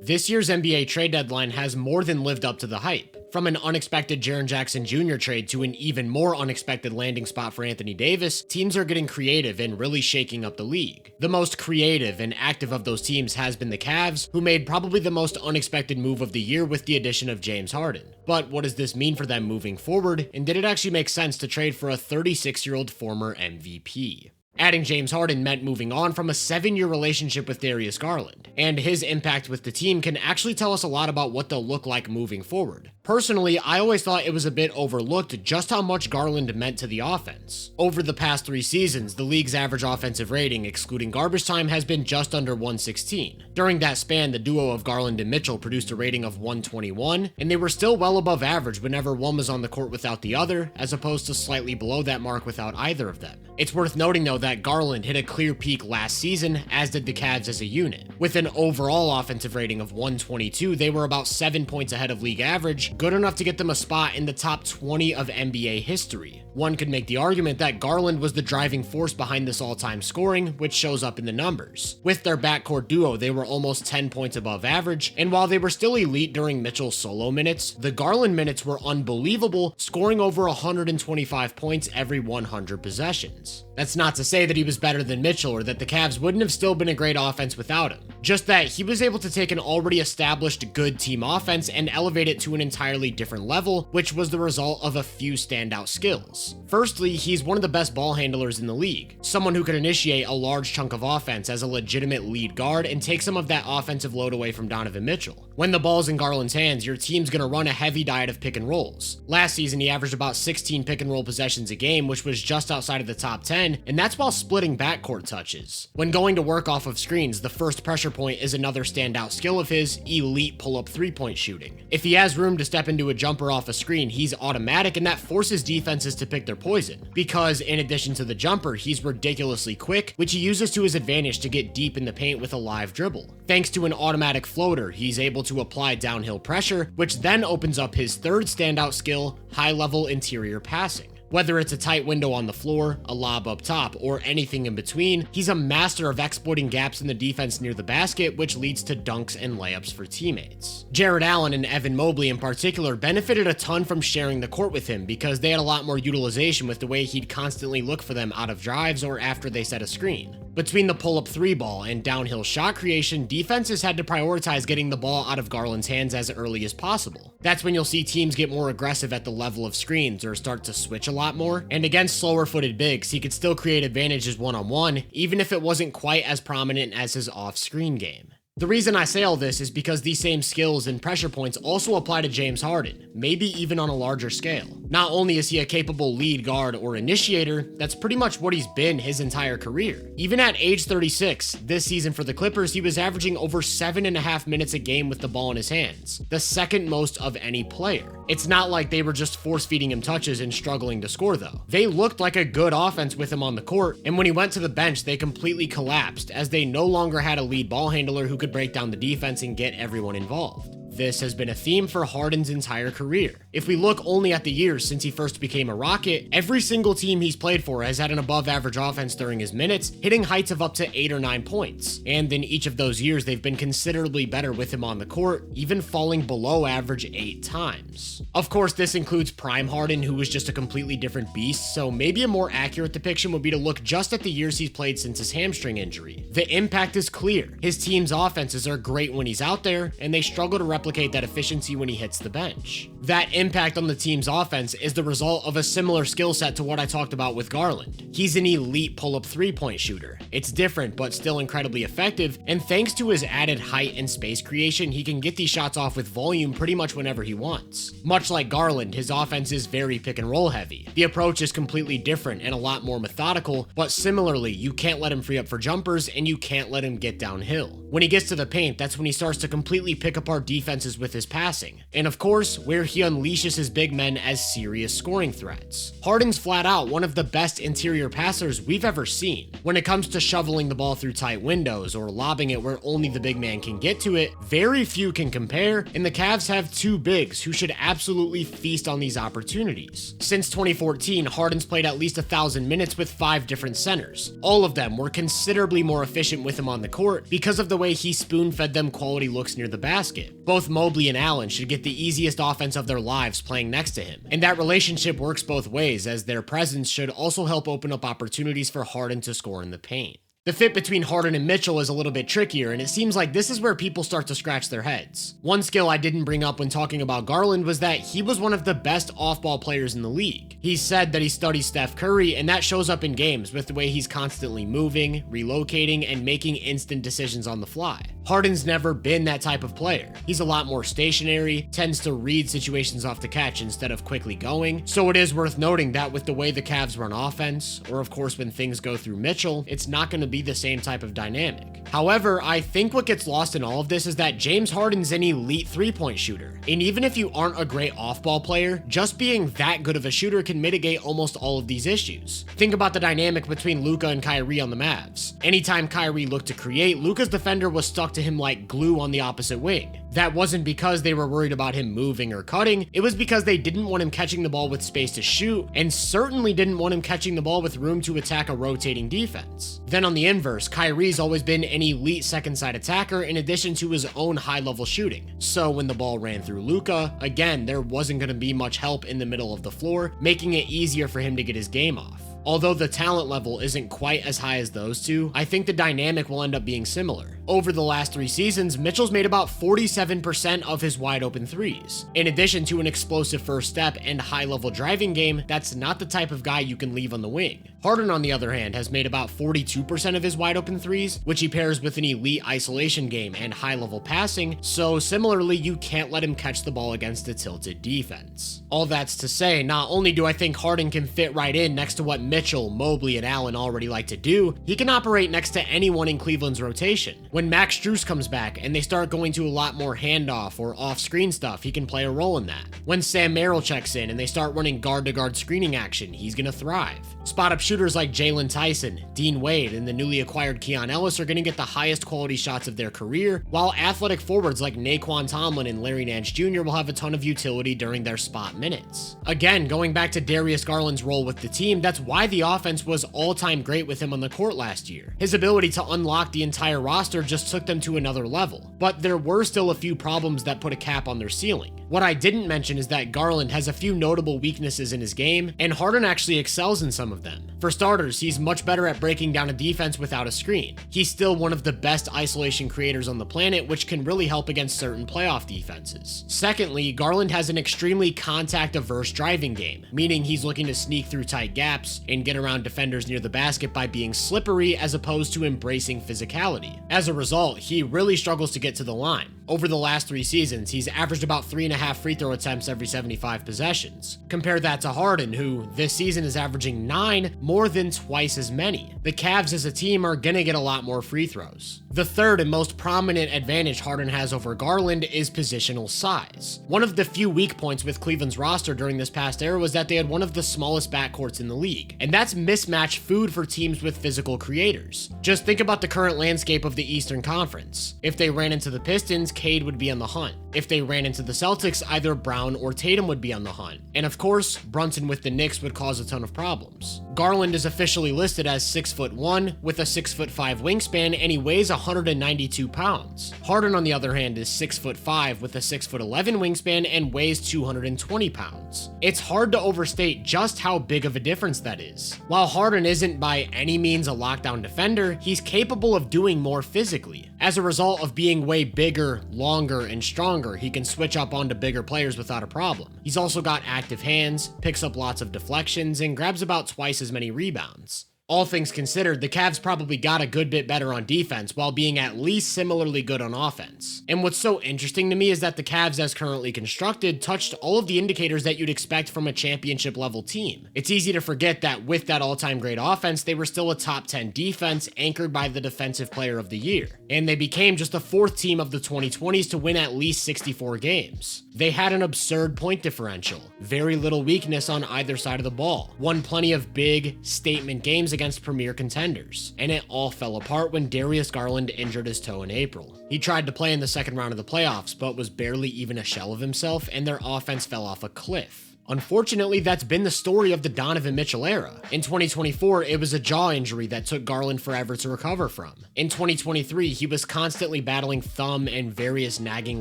This year's NBA trade deadline has more than lived up to the hype. From an unexpected Jaren Jackson Jr. trade to an even more unexpected landing spot for Anthony Davis, teams are getting creative and really shaking up the league. The most creative and active of those teams has been the Cavs, who made probably the most unexpected move of the year with the addition of James Harden. But what does this mean for them moving forward, and did it actually make sense to trade for a 36-year-old former MVP? Adding James Harden meant moving on from a 7-year relationship with Darius Garland, and his impact with the team can actually tell us a lot about what they'll look like moving forward. Personally, I always thought it was a bit overlooked just how much Garland meant to the offense. Over the past 3 seasons, the league's average offensive rating, excluding garbage time, has been just under 116. During that span, the duo of Garland and Mitchell produced a rating of 121, and they were still well above average whenever one was on the court without the other, as opposed to slightly below that mark without either of them. It's worth noting though that Garland hit a clear peak last season, as did the Cavs as a unit. With an overall offensive rating of 122, they were about 7 points ahead of league average, good enough to get them a spot in the top 20 of NBA history. One could make the argument that Garland was the driving force behind this all-time scoring, which shows up in the numbers. With their backcourt duo, they were almost 10 points above average, and while they were still elite during Mitchell's solo minutes, the Garland minutes were unbelievable, scoring over 125 points every 100 possessions. That's not to say that he was better than Mitchell or that the Cavs wouldn't have still been a great offense without him. Just that he was able to take an already established good team offense and elevate it to an entirely different level, which was the result of a few standout skills. Firstly, he's one of the best ball handlers in the league, someone who could initiate a large chunk of offense as a legitimate lead guard and take some of that offensive load away from Donovan Mitchell. When the ball's in Garland's hands, your team's gonna run a heavy diet of pick and rolls. Last season, he averaged about 16 pick and roll possessions a game, which was just outside of the top 10, and that's while splitting backcourt touches. When going to work off of screens, the first pressure point is another standout skill of his, elite pull-up three-point shooting. If he has room to step into a jumper off a screen, he's automatic, and that forces defenses to pick their poison. Because in addition to the jumper, he's ridiculously quick, which he uses to his advantage to get deep in the paint with a live dribble. Thanks to an automatic floater, he's able to apply downhill pressure, which then opens up his third standout skill, high-level interior passing. Whether it's a tight window on the floor, a lob up top, or anything in between, he's a master of exploiting gaps in the defense near the basket, which leads to dunks and layups for teammates. Jared Allen and Evan Mobley in particular benefited a ton from sharing the court with him because they had a lot more utilization with the way he'd constantly look for them out of drives or after they set a screen. Between the pull-up 3-ball and downhill shot creation, defenses had to prioritize getting the ball out of Garland's hands as early as possible. That's when you'll see teams get more aggressive at the level of screens or start to switch a lot more, and against slower-footed bigs, he could still create advantages one-on-one, even if it wasn't quite as prominent as his off-screen game. The reason I say all this is because these same skills and pressure points also apply to James Harden, maybe even on a larger scale. Not only is he a capable lead guard or initiator, that's pretty much what he's been his entire career. Even at age 36, this season for the Clippers, he was averaging over 7.5 minutes a game with the ball in his hands, the second most of any player. It's not like they were just force-feeding him touches and struggling to score though. They looked like a good offense with him on the court, and when he went to the bench, they completely collapsed as they no longer had a lead ball handler who could break down the defense and get everyone involved. This has been a theme for Harden's entire career. If we look only at the years since he first became a Rocket, every single team he's played for has had an above-average offense during his minutes, hitting heights of up to 8 or 9 points. And in each of those years, they've been considerably better with him on the court, even falling below average 8 times. Of course, this includes prime Harden, who was just a completely different beast, so maybe a more accurate depiction would be to look just at the years he's played since his hamstring injury. The impact is clear. His team's offenses are great when he's out there, and they struggle to replicate that efficiency when he hits the bench. That impact on the team's offense is the result of a similar skill set to what I talked about with Garland. He's an elite pull-up 3-point shooter. It's different, but still incredibly effective, and thanks to his added height and space creation, he can get these shots off with volume pretty much whenever he wants. Much like Garland, his offense is very pick and roll heavy. The approach is completely different and a lot more methodical, but similarly, you can't let him free up for jumpers, and you can't let him get downhill. When he gets to the paint, that's when he starts to completely pick apart defenses with his passing, and of course, where he unleashes his big men as serious scoring threats. Harden's flat out one of the best interior passers we've ever seen. When it comes to shoveling the ball through tight windows or lobbing it where only the big man can get to it, very few can compare, and the Cavs have 2 bigs who should absolutely feast on these opportunities. Since 2014, Harden's played at least 1,000 minutes with 5 different centers. All of them were considerably more efficient with him on the court because of the way he spoon-fed them quality looks near the basket. Both Mobley and Allen should get the easiest offense of their lives playing next to him, and that relationship works both ways, as their presence should also help open up opportunities for Harden to score in the paint. The fit between Harden and Mitchell is a little bit trickier, and it seems like this is where people start to scratch their heads. One skill I didn't bring up when talking about Garland was that he was one of the best off-ball players in the league. He said that he studies Steph Curry, and that shows up in games with the way he's constantly moving, relocating, and making instant decisions on the fly. Harden's never been that type of player. He's a lot more stationary, tends to read situations off the catch instead of quickly going, so it is worth noting that with the way the Cavs run offense, or of course when things go through Mitchell, it's not going to be the same type of dynamic. However, I think what gets lost in all of this is that James Harden's an elite three-point shooter, and even if you aren't a great off-ball player, just being that good of a shooter can mitigate almost all of these issues. Think about the dynamic between Luka and Kyrie on the Mavs. Anytime Kyrie looked to create, Luka's defender was stuck to him like glue on the opposite wing. That wasn't because they were worried about him moving or cutting, it was because they didn't want him catching the ball with space to shoot, and certainly didn't want him catching the ball with room to attack a rotating defense. Then on the inverse, Kyrie's always been an elite second side attacker in addition to his own high-level shooting. So when the ball ran through Luka, again, there wasn't going to be much help in the middle of the floor, making it easier for him to get his game off. Although the talent level isn't quite as high as those two, I think the dynamic will end up being similar. Over the last 3 seasons, Mitchell's made about 47% of his wide open threes. In addition to an explosive first step and high-level driving game, that's not the type of guy you can leave on the wing. Harden, on the other hand, has made about 42% of his wide open threes, which he pairs with an elite isolation game and high-level passing, so similarly, you can't let him catch the ball against a tilted defense. All that's to say, not only do I think Harden can fit right in next to what Mitchell, Mobley, and Allen already like to do, he can operate next to anyone in Cleveland's rotation. When Max Strus comes back and they start going to a lot more handoff or off-screen stuff, he can play a role in that. When Sam Merrill checks in and they start running guard-to-guard screening action, he's gonna thrive. Spot-up shooters like Jalen Tyson, Dean Wade, and the newly acquired Keon Ellis are gonna get the highest quality shots of their career, while athletic forwards like Naquan Tomlin and Larry Nance Jr. will have a ton of utility during their spot minutes. Again, going back to Darius Garland's role with the team, that's why the offense was all-time great with him on the court last year. His ability to unlock the entire roster just took them to another level, but there were still a few problems that put a cap on their ceiling. What I didn't mention is that Garland has a few notable weaknesses in his game, and Harden actually excels in some of them. For starters, he's much better at breaking down a defense without a screen. He's still one of the best isolation creators on the planet, which can really help against certain playoff defenses. Secondly, Garland has an extremely contact-averse driving game, meaning he's looking to sneak through tight gaps and get around defenders near the basket by being slippery as opposed to embracing physicality. As a result, he really struggles to get to the line. Over the last 3 seasons, he's averaged about 3.5 free throw attempts every 75 possessions. Compare that to Harden, who this season is averaging 9, more than twice as many. The Cavs as a team are gonna get a lot more free throws. The third and most prominent advantage Harden has over Garland is positional size. One of the few weak points with Cleveland's roster during this past era was that they had one of the smallest backcourts in the league, and that's mismatched food for teams with physical creators. Just think about the current landscape of the Eastern Conference. If they ran into the Pistons, Cade would be on the hunt. If they ran into the Celtics, either Brown or Tatum would be on the hunt. And of course, Brunson with the Knicks would cause a ton of problems. Garland is officially listed as 6'1" with a 6'5" wingspan, and he weighs 192 pounds. Harden, on the other hand, is 6'5" with a 6'11" wingspan and weighs 220 pounds. It's hard to overstate just how big of a difference that is. While Harden isn't by any means a lockdown defender, he's capable of doing more physically. As a result of being way bigger, longer, and stronger, he can switch up onto bigger players without a problem. He's also got active hands, picks up lots of deflections, and grabs about twice as many rebounds. All things considered, the Cavs probably got a good bit better on defense while being at least similarly good on offense. And what's so interesting to me is that the Cavs, as currently constructed, touched all of the indicators that you'd expect from a championship level team. It's easy to forget that with that all-time great offense, they were still a top 10 defense anchored by the Defensive Player of the Year. And they became just the 4th team of the 2020s to win at least 64 games. They had an absurd point differential, very little weakness on either side of the ball, won plenty of big, statement games against premier contenders, and it all fell apart when Darius Garland injured his toe in April. He tried to play in the second round of the playoffs, but was barely even a shell of himself, and their offense fell off a cliff. Unfortunately, that's been the story of the Donovan Mitchell era. In 2024, it was a jaw injury that took Garland forever to recover from. In 2023, he was constantly battling thumb and various nagging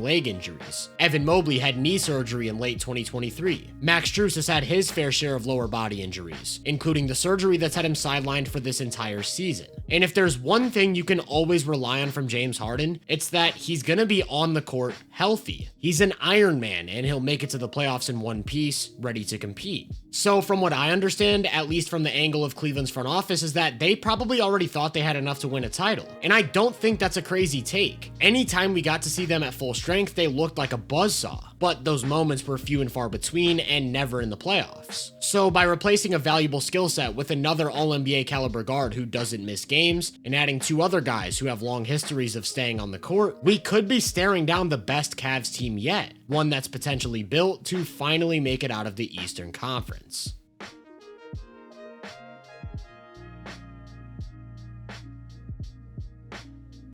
leg injuries. Evan Mobley had knee surgery in late 2023. Max Strus has had his fair share of lower body injuries, including the surgery that's had him sidelined for this entire season. And if there's one thing you can always rely on from James Harden, it's that he's gonna be on the court healthy. He's an Iron Man, and he'll make it to the playoffs in one piece, ready to compete. So from what I understand, at least from the angle of Cleveland's front office, is that they probably already thought they had enough to win a title. And I don't think that's a crazy take. Anytime we got to see them at full strength, they looked like a buzzsaw. But those moments were few and far between and never in the playoffs. So by replacing a valuable skill set with another All-NBA caliber guard who doesn't miss games, and adding two other guys who have long histories of staying on the court, we could be staring down the best Cavs team yet. One that's potentially built to finally make it out of the Eastern Conference.